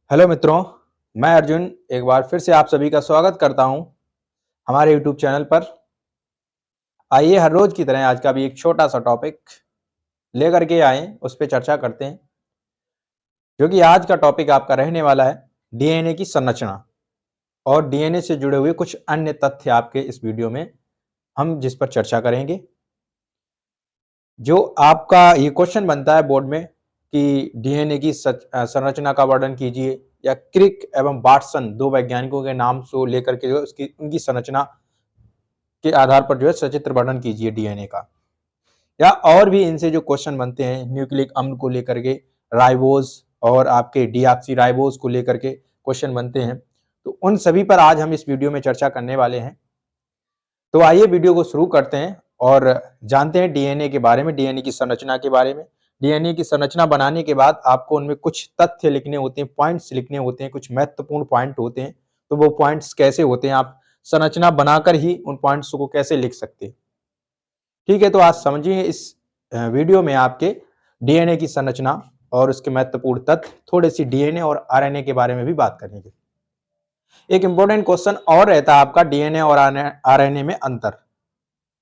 Hello मित्रों, मैं अर्जुन एक बार फिर से आप सभी का स्वागत करता हूं हमारे यूट्यूब चैनल पर। आइए हर रोज की तरह आज का भी एक छोटा सा टॉपिक लेकर के आए, उस पर चर्चा करते हैं। जो कि आज का टॉपिक आपका रहने वाला है डीएनए की संरचना और डीएनए से जुड़े हुए कुछ अन्य तथ्य आपके इस वीडियो में हम जिस पर चर्चा करेंगे। जो आपका ये क्वेश्चन बनता है बोर्ड में कि डीएनए की संरचना का वर्णन कीजिए, या क्रिक एवं वाटसन दो वैज्ञानिकों के नाम से लेकर के जो उसकी उनकी संरचना के आधार पर जो है सचित्र वर्णन कीजिए डीएनए का, या और भी इनसे जो क्वेश्चन बनते हैं न्यूक्लिक अम्ल को लेकर के, राइबोज और आपके डीऑक्सी राइबोज को लेकर के क्वेश्चन बनते हैं। तो उन सभी पर आज हम इस वीडियो में चर्चा करने वाले हैं। तो आइए वीडियो को शुरू करते हैं और जानते हैं डीएनए के बारे में, डीएनए की संरचना के बारे में। डीएनए की संरचना बनाने के बाद आपको उनमें कुछ तथ्य लिखने होते हैं, पॉइंट्स लिखने होते हैं, कुछ महत्वपूर्ण पॉइंट होते हैं। तो वो पॉइंट्स कैसे होते हैं, आप संरचना बनाकर ही उन पॉइंट्स को कैसे लिख सकते हैं। ठीक है, तो आज समझिए इस वीडियो में आपके डीएनए की संरचना और उसके महत्वपूर्ण तथ्य, थोड़ी सी डीएनए और आरएनए के बारे में भी बात करेंगे। एक इंपॉर्टेंट क्वेश्चन और रहता है आपका डीएनए और आरएनए में अंतर,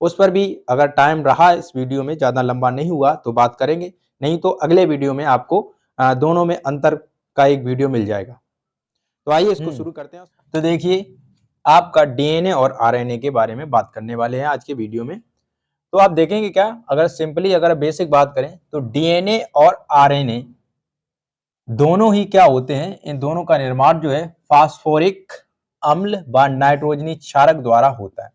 उस पर भी अगर टाइम रहा इस वीडियो में, ज्यादा लंबा नहीं हुआ तो बात करेंगे, नहीं तो अगले वीडियो में आपको दोनों में अंतर का एक वीडियो मिल जाएगा। तो आइए इसको शुरू करते हैं। तो देखिए, आपका डीएनए और आरएनए के बारे में बात करने वाले हैं आज के वीडियो में। तो आप देखेंगे क्या, अगर सिंपली अगर बेसिक बात करें तो डीएनए और आरएनए दोनों ही क्या होते हैं, इन दोनों का निर्माण जो है फास्फोरिक अम्ल व नाइट्रोजनी क्षारक द्वारा होता है।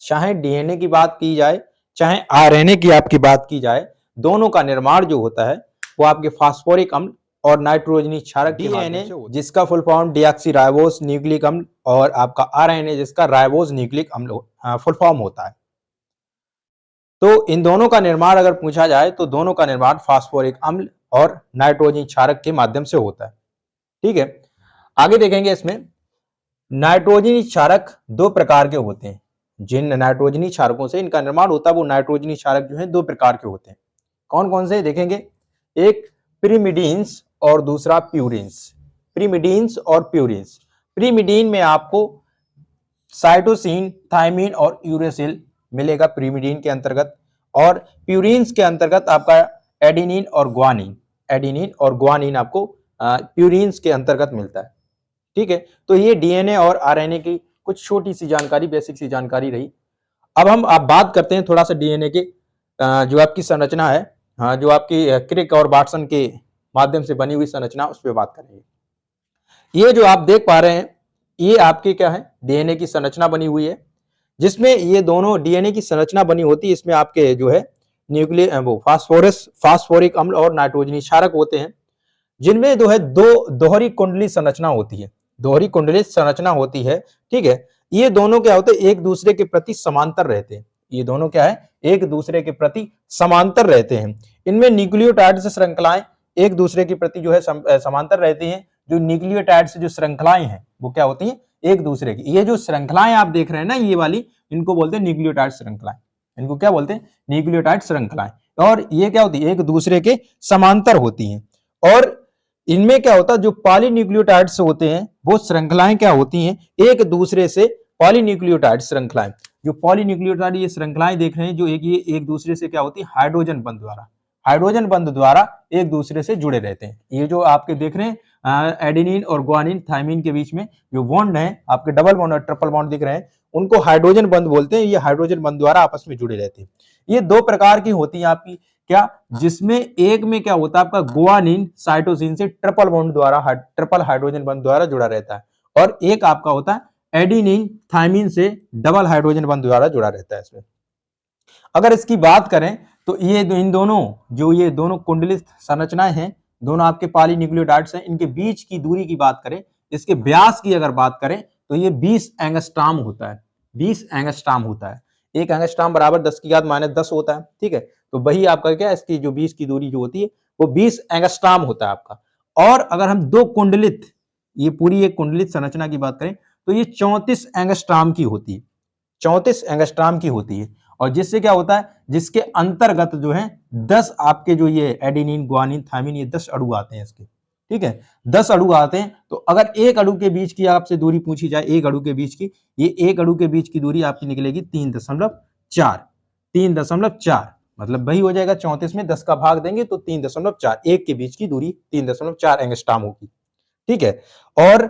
चाहे डीएनए की बात की जाए, चाहे आरएनए की आपकी बात की जाए, दोनों का निर्माण जो होता है वो आपके फास्फोरिक अम्ल और नाइट्रोजनी क्षारक के माध्यम से होता है। जिसका फुल फॉर्म डीऑक्सीराइबोस न्यूक्लिक अम्ल और आपका आरएनए जिसका राइबोस न्यूक्लिक अम्ल फुल फॉर्म होता है। तो इन दोनों का निर्माण अगर पूछा जाए तो दोनों का निर्माण फास्फोरिक अम्ल और नाइट्रोजनी क्षारक के माध्यम से होता है। ठीक है, आगे देखेंगे इसमें नाइट्रोजनी क्षारक दो प्रकार के होते हैं। जिन नाइट्रोजनी क्षारकों से इनका निर्माण होता है वो नाइट्रोजनी क्षारक जो है दो प्रकार के होते हैं। कौन कौन से देखेंगे, एक पिरिमिडीन्स और दूसरा प्यूरिन्स। पिरिमिडीन्स और प्यूरिन्स, पिरिमिडीन में आपको साइटोसिन, थायमिन और यूरेसिल मिलेगा पिरिमिडीन के अंतर्गत, और प्यूरिन्स के अंतर्गत आपका एडेनिन और ग्वानिन, एडेनिन और ग्वानिन आपको प्यूरिन्स के अंतर्गत मिलता है। ठीक है, तो ये डीएनए और आरएनए की कुछ छोटी सी जानकारी, बेसिक सी जानकारी रही। अब हम आप बात करते हैं थोड़ा सा डीएनए के जो आपकी संरचना है, जो आपकी क्रिक और वाटसन के माध्यम से बनी हुई संरचना, उस पर बात करेंगे। ये जो आप देख पा रहे हैं ये आपकी क्या है, डीएनए की संरचना बनी हुई है, जिसमें ये दोनों डीएनए की संरचना बनी होती है। इसमें आपके जो है न्यूक्लियर वो फास्फोरिक अम्ल और नाइट्रोजनी क्षारक होते हैं, जिनमें जो है दो दोहरी कुंडली संरचना होती है, दोहरी कुंडली संरचना होती है। ठीक है, ये दोनों क्या होते हैं, एक दूसरे के प्रति समांतर रहते हैं। ये दोनों क्या है, एक दूसरे के प्रति समांतर रहते हैं। इनमें न्यूक्लियोटाइड से श्रृंखलाएं एक दूसरे के प्रति जो है समांतर रहती हैं। जो न्यूक्लियोटाइड से जो श्रृंखलाएं हैं वो क्या होती हैं, एक दूसरे की। ये जो श्रृंखलाएं आप देख रहे हैं ना, ये वाली, इनको बोलते हैं न्यूक्लियोटाइड श्रृंखलाएं। इनको क्या बोलते हैं, न्यूक्लियोटाइड श्रृंखलाएं। और ये क्या होती है, एक दूसरे के समांतर होती हैं। और इनमें क्या होता है, जो पॉलीन्यूक्लियोटाइड्स होते हैं वो श्रृंखलाएं क्या होती हैं, एक दूसरे से पॉलीन्यूक्लियोटाइड श्रृंखलाएं। जो पॉलीन्यूक्लियोटाइड ये श्रृंखलाएं देख रहे हैं, जो ये एक दूसरे से क्या होती है, हाइड्रोजन बंध द्वारा, हाइड्रोजन बंध द्वारा एक दूसरे से जुड़े रहते हैं। ये जो आपके देख रहे हैं एडेनिन और ग्वानिन, थायमिन के बीच में जो बॉन्ड है, आपके डबल बॉन्ड और ट्रिपल बॉन्ड दिख रहे हैं, उनको हाइड्रोजन बंध बोलते हैं। ये हाइड्रोजन बंध द्वारा आपस में जुड़े रहते हैं। ये दो प्रकार की होती है आपकी क्या, जिसमें एक में क्या होता है आपका गुआनिन साइटोसिन से ट्रिपल बॉन्ड द्वारा, ट्रिपल हाइड्रोजन बंध द्वारा जुड़ा रहता है, और एक आपका होता है एडेनिन थायमिन से डबल हाइड्रोजन बंध द्वारा जुड़ा रहता है। इसमें अगर इसकी बात करें तो ये इन दोनों जो ये दोनों कुंडलित संरचनाएं हैं, दोनों आपके पॉलीन्यूक्लियोटाइड्स हैं, इनके बीच की दूरी की बात करें, इसके व्यास की अगर बात करें तो ये 20 एंगस्ट्रॉम होता है। 20 एंगस्ट्रॉम होता है। एक एंगस्ट्रॉम बराबर 10⁻⁻10 होता है। ठीक है, तो वही आपका क्या, इसकी जो 20 की दूरी जो होती है वो 20 एंगस्ट्रॉम होता है आपका। और अगर हम दो कुंडलित, ये पूरी एक कुंडलित संरचना की बात करें तो ये 34 एंगस्ट्रॉम की होती है, 34 एंगस्ट्रॉम की होती है। और जिससे क्या होता है, जिसके अंतर्गत जो है 10 आपके जो ये एडेनिन, ग्वानिन, थायमिन, ये 10 अणु आते हैं इसके। ठीक है, 10 अणु आते हैं। तो अगर एक अणु के बीच की आपसे दूरी पूछी जाए, एक अणु के बीच की, ये एक अणु के बीच की दूरी आपकी निकलेगी 3.4। 3.4 मतलब वही हो जाएगा 34 में 10 का भाग देंगे तो 3.4, एक के बीच की दूरी 3.4 एंगस्ट्रॉम होगी। ठीक है, और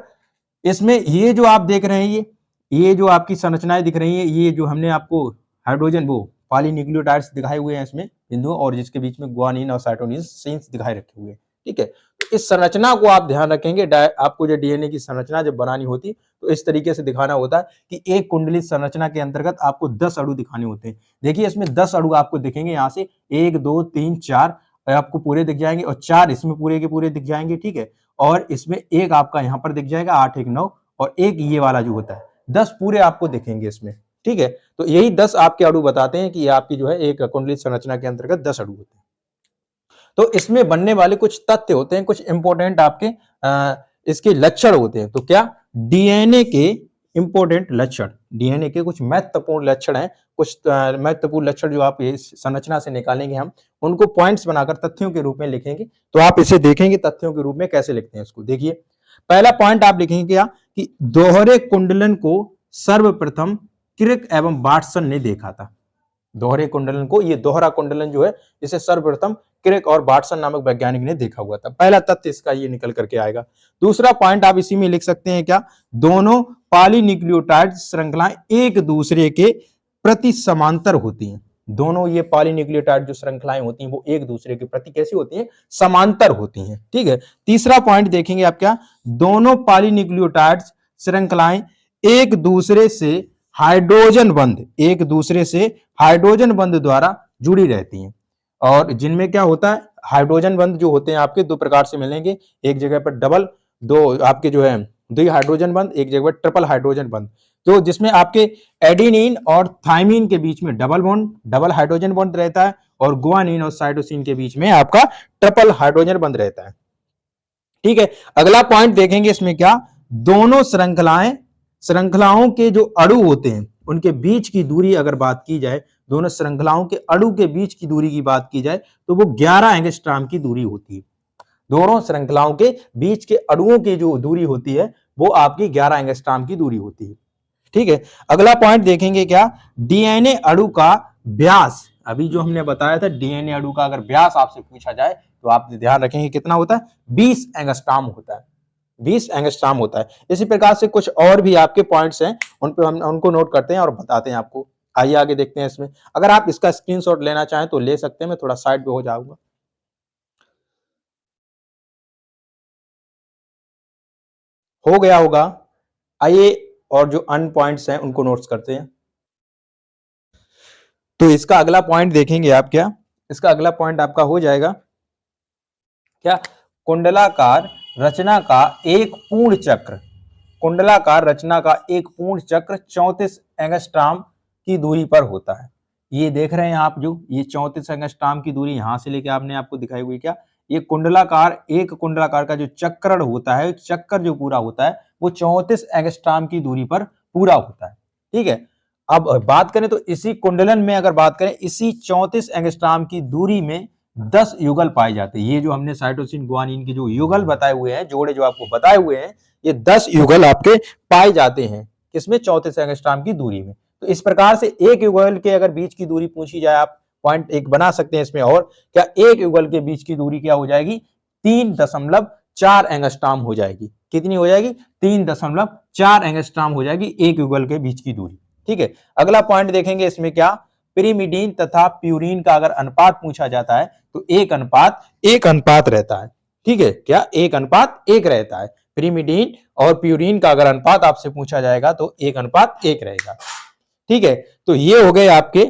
इसमें ये जो आप देख रहे हैं, ये जो आपकी संरचनाएं दिख रही हैं, ये जो हमने आपको हाइड्रोजन वो पॉलीन्यूक्लियोटाइड्स दिखाए हुए हैं इसमें बिंदु, और जिसके बीच में ग्वानिन और साइटोसिन दिखाए रखे हुए हैं। ठीक है, तो इस संरचना को आप ध्यान रखेंगे, आपको जो डीएनए की संरचना जब बनानी होती तो इस तरीके से दिखाना होता है कि एक कुंडलित संरचना के अंतर्गत आपको 10 अणु दिखाने होते हैं। देखिए इसमें 10 अणु आपको दिखेंगे, यहाँ से 1 2 3 4 आपको पूरे दिख जाएंगे, और 4 इसमें पूरे के पूरे दिख जाएंगे। ठीक है, और इसमें एक आपका यहाँ पर दिख जाएगा, 8 1 9, और एक ये वाला जो होता है 10 पूरे आपको दिखेंगे इसमें। ठीक है, तो यही 10 आपके अणु बताते हैं कि ये आपकी जो है एक कुंडलित संरचना के अंतर्गत 10 अणु होते हैं। तो इसमें बनने वाले कुछ तथ्य होते हैं, कुछ इंपॉर्टेंट आपके इसके लक्षण होते हैं। तो क्या डीएनए के इंपॉर्टेंट लक्षण, डीएनए के कुछ महत्वपूर्ण लक्षण हैं, कुछ महत्वपूर्ण लक्षण जो आप इस संरचना से निकालेंगे, हम उनको पॉइंट्स बनाकर तथ्यों के रूप में लिखेंगे। तो आप इसे देखेंगे तथ्यों के रूप में कैसे लिखते हैं इसको। देखिए पहला पॉइंट आप लिखेंगे क्या कि दोहरे कुंडलन को सर्वप्रथम क्रिक एवं वाटसन ने देखा था। दोहरे कुंडलन को, ये दोहरा कुंडलन जो है इसे सर्वप्रथम क्रिक और वाटसन नामक वैज्ञानिक ने देखा हुआ था। पहला तथ्य इसका ये निकल करके आएगा। दूसरा पॉइंट आप इसी में लिख सकते हैं क्या, दोनों पॉलीन्यूक्लियोटाइड श्रृंखलाएं एक दूसरे के प्रति समांतर होती हैं। दोनों ये पॉलीन्यूक्लियोटाइड जो श्रृंखलाएं होती हैं वो एक दूसरे के प्रति कैसी होती हैं, समांतर होती हैं। ठीक है, तीसरा पॉइंट देखेंगे आप क्या, दोनों पॉलीन्यूक्लियोटाइड श्रृंखलाएं एक दूसरे से हाइड्रोजन बंध, एक दूसरे से हाइड्रोजन बंध द्वारा जुड़ी रहती हैं। और जिनमें क्या होता है, हाइड्रोजन बंध जो होते हैं आपके दो प्रकार से मिलेंगे, एक जगह पर डबल, दो आपके जो है द्वि हाइड्रोजन बंध, एक जगह पर ट्रिपल हाइड्रोजन बंध। तो जिसमें आपके एडेनिन और थाइमिन के बीच में double bond, double hydrogen bond रहता है, और गुआनिन और साइटोसिन के बीच में आपका ट्रिपल हाइड्रोजन बंध रहता है। ठीक है, अगला पॉइंट देखेंगे इसमें क्या, दोनों श्रृंखलाओं के जो अणु होते हैं उनके बीच की दूरी अगर बात की जाए, दोनों श्रृंखलाओं के अणु के बीच की दूरी की बात की जाए तो वो 11 एंगस्ट्रॉम की दूरी होती है। दोनों श्रृंखलाओं के बीच के अणुओं की जो दूरी होती है वो आपकी 11 एंगस्ट्रॉम की दूरी होती है। ठीक है, अगला पॉइंट देखेंगे क्या, डीएनए अणु का व्यास, अभी जो हमने बताया था डीएनए अणु का अगर व्यास आपसे पूछा जाए तो आप ध्यान रखेंगे कितना होता है, 20 एंगस्ट्रॉम होता है, 20 एंगस्ट्रॉम होता है। इसी प्रकार से कुछ और भी आपके पॉइंट्स हैं, उन पे हम उनको नोट करते हैं और बताते हैं आपको। आइए आगे देखते हैं इसमें। अगर आप इसका स्क्रीनशॉट लेना चाहें तो ले सकते हैं, मैं थोड़ा साइड पे हो जाऊंगा। हो गया होगा। आइए और जो अन्य पॉइंट्स हैं उनको नोट्स करते हैं। तो इसका अगला पॉइंट देखेंगे आप क्या, इसका अगला पॉइंट आपका हो जाएगा क्या, कुंडलाकार रचना का एक पूर्ण चक्र, कुंडलाकार रचना का एक पूर्ण चक्र 34 एंगस्ट्रॉम की दूरी पर होता है। ये देख रहे हैं आप, जो ये 34 एंगस्ट्रॉम की दूरी यहां से लेके आपने आपको दिखाई हुई क्या, ये कुंडलाकार, एक कुंडलाकार का जो चक्रण होता है, चक्कर जो पूरा होता है वो 34 एंगस्ट्रॉम की दूरी पर पूरा होता है। ठीक है, अब बात करें तो इसी कुंडलन में अगर बात करें, इसी 34 एंगस्ट्रॉम की दूरी में 10 युगल पाए जाते हैं। ये जो हमने साइटोसिन गुआनिन के जो युगल बताए हुए हैं, जोड़े जो आपको बताए हुए हैं, ये 10 युगल आपके पाए जाते हैं किसमें, 34 एंगस्ट्रॉम की दूरी में। तो इस प्रकार से एक युगल के अगर बीच की दूरी पूछी जाए, आप पॉइंट एक बना सकते हैं इसमें, और क्या एक युगल के बीच की दूरी क्या हो जाएगी, 3.4 एंगस्ट्रॉम हो जाएगी। कितनी हो जाएगी, 3.4 एंगस्ट्रॉम हो जाएगी एक युगल के बीच की दूरी। ठीक है, अगला पॉइंट देखेंगे इसमें क्या, पिरिमिडीन तथा प्यूरिन का अगर अनुपात पूछा जाता है तो एक अनुपात रहता है। ठीक है, क्या 1:1 रहता है। पिरिमिडीन और प्यूरिन का अगर अनुपात आपसे पूछा जाएगा तो 1:1 रहेगा। ठीक है, तो ये हो गए आपके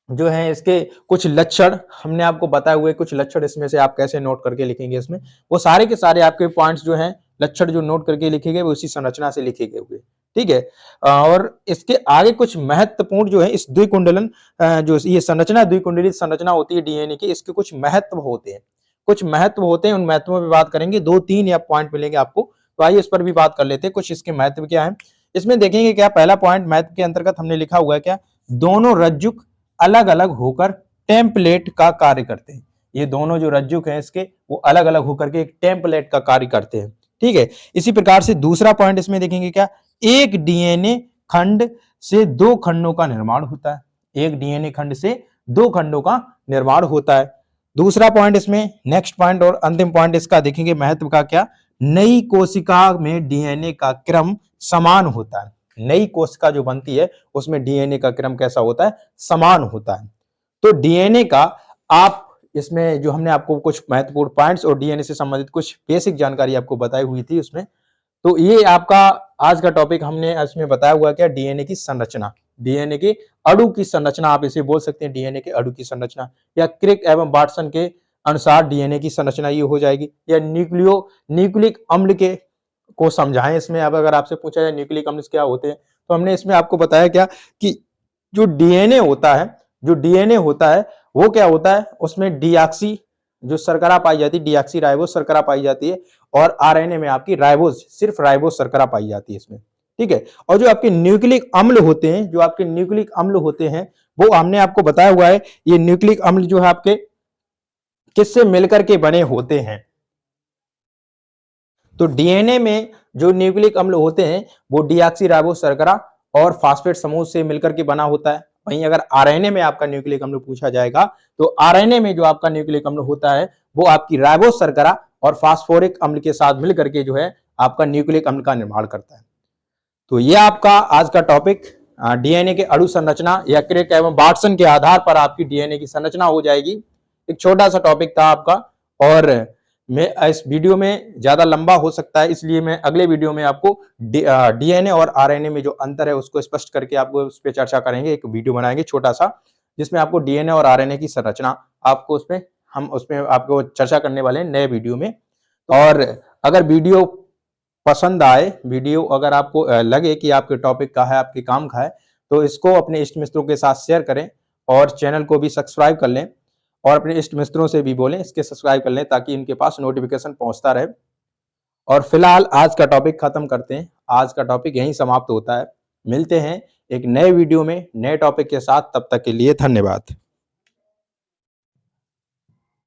जो है इसके कुछ लक्षण, हमने आपको बताए हुए कुछ लक्षण, इसमें से आप कैसे नोट करके लिखेंगे इसमें, वो सारे के सारे आपके पॉइंट्स जो हैं, लक्षण जो नोट करके लिखे गए वो उसी संरचना से लिखे गए हुए। ठीक है, और इसके आगे कुछ महत्वपूर्ण जो है इस द्विकुंडलन जो ये संरचना, द्विकुंडलित संरचना होती है डीएनए की, इसके कुछ महत्व होते हैं, कुछ महत्व होते हैं, उन महत्वों पर बात करेंगे। 2-3 या पॉइंट मिलेंगे आपको, तो आइए इस पर भी बात कर लेते हैं। कुछ इसके महत्व क्या है इसमें देखेंगे क्या, पहला पॉइंट महत्व के अंतर्गत हमने लिखा हुआ है क्या, दोनों रज्जुक अलग अलग होकर टेम्पलेट का कार्य करते हैं। ये दोनों जो रज्जुक हैं इसके वो अलग अलग होकर के एक टेम्पलेट का कार्य करते हैं। ठीक है, इसी प्रकार से दूसरा पॉइंट इसमें देखेंगे क्या, एक डीएनए खंड से दो खंडों का निर्माण होता है। एक डीएनए खंड से दो खंडों का निर्माण होता है। दूसरा पॉइंट इसमें, नेक्स्ट पॉइंट और अंतिम पॉइंट इसका देखेंगे महत्व का क्या, नई कोशिका में डीएनए का क्रम समान होता है। नई कोशिका जो बनती है उसमें डीएनए का क्रम कैसा होता है, समान होता है। तो डीएनए का आप इसमें जो हमने आपको कुछ महत्वपूर्ण पॉइंट्स और डीएनए से संबंधित कुछ बेसिक जानकारी आपको बताई हुई थी उसमें, तो ये आपका आज का टॉपिक हमने इसमें बताया हुआ क्या, डीएनए की संरचना, डीएनए के अणु की संरचना आप इसे बोल सकते हैं, डीएनए के अणु की संरचना, या क्रिक एवं वाटसन के अनुसार डीएनए की संरचना ये हो जाएगी, या न्यूक्लिक अम्ल के को समझाएं इसमें। अब अगर आपसे पूछा जाए न्यूक्लिक अम्ल क्या होते हैं, तो हमने इसमें आपको बताया क्या कि जो डीएनए होता है वो क्या होता है, उसमें डीऑक्सी जो शर्करा पाई जाती है, डीऑक्सी राइबोस शर्करा पाई जाती है, और आरएनए में आपकी राइबोस, सिर्फ राइबोस शर्करा पाई जाती है इसमें। ठीक है, और जो आपके न्यूक्लिक अम्ल होते हैं, वो हमने आपको बताया हुआ है, ये न्यूक्लिक अम्ल जो है आपके किससे मिलकर के बने होते हैं। तो डीएनए में जो न्यूक्लिक अम्ल होते हैं वो डीऑक्सी राइबोस शर्करा और फास्फेट समूह से मिलकर के बना होता है। वहीं अगर आरएनए में आपका न्यूक्लिक अम्ल पूछा जाएगा, तो आरएनए में जो आपका न्यूक्लिक अम्ल होता है वो आपकी राइबोस शर्करा और फास्फोरिक अम्ल के साथ मिलकर के जो है आपका न्यूक्लिक अम्ल का निर्माण करता है। तो ये आपका आज का टॉपिक, डीएनए के अणु संरचना या क्रिक एवं वाटसन के आधार पर आपकी डीएनए की संरचना हो जाएगी। एक छोटा सा टॉपिक था आपका, और मैं इस वीडियो में ज्यादा लंबा हो सकता है, इसलिए मैं अगले वीडियो में आपको डीएनए और आरएनए में जो अंतर है उसको स्पष्ट करके आपको उस पर चर्चा करेंगे। एक वीडियो बनाएंगे छोटा सा, जिसमें आपको डीएनए और आरएनए की संरचना आपको हम उसमें आपको चर्चा करने वाले हैं नए वीडियो में। और अगर वीडियो पसंद आए, वीडियो अगर आपको लगे कि आपके टॉपिक का है, आपके काम का है, तो इसको अपने इष्ट मित्रों के साथ शेयर करें और चैनल को भी सब्सक्राइब कर लें, और अपने इष्ट मित्रों से भी बोलें इसके सब्सक्राइब कर लें, ताकि इनके पास नोटिफिकेशन पहुंचता रहे। और फिलहाल आज का टॉपिक खत्म करते हैं, आज का टॉपिक यहीं समाप्त होता है। मिलते हैं एक नए वीडियो में नए टॉपिक के साथ, तब तक के लिए धन्यवाद।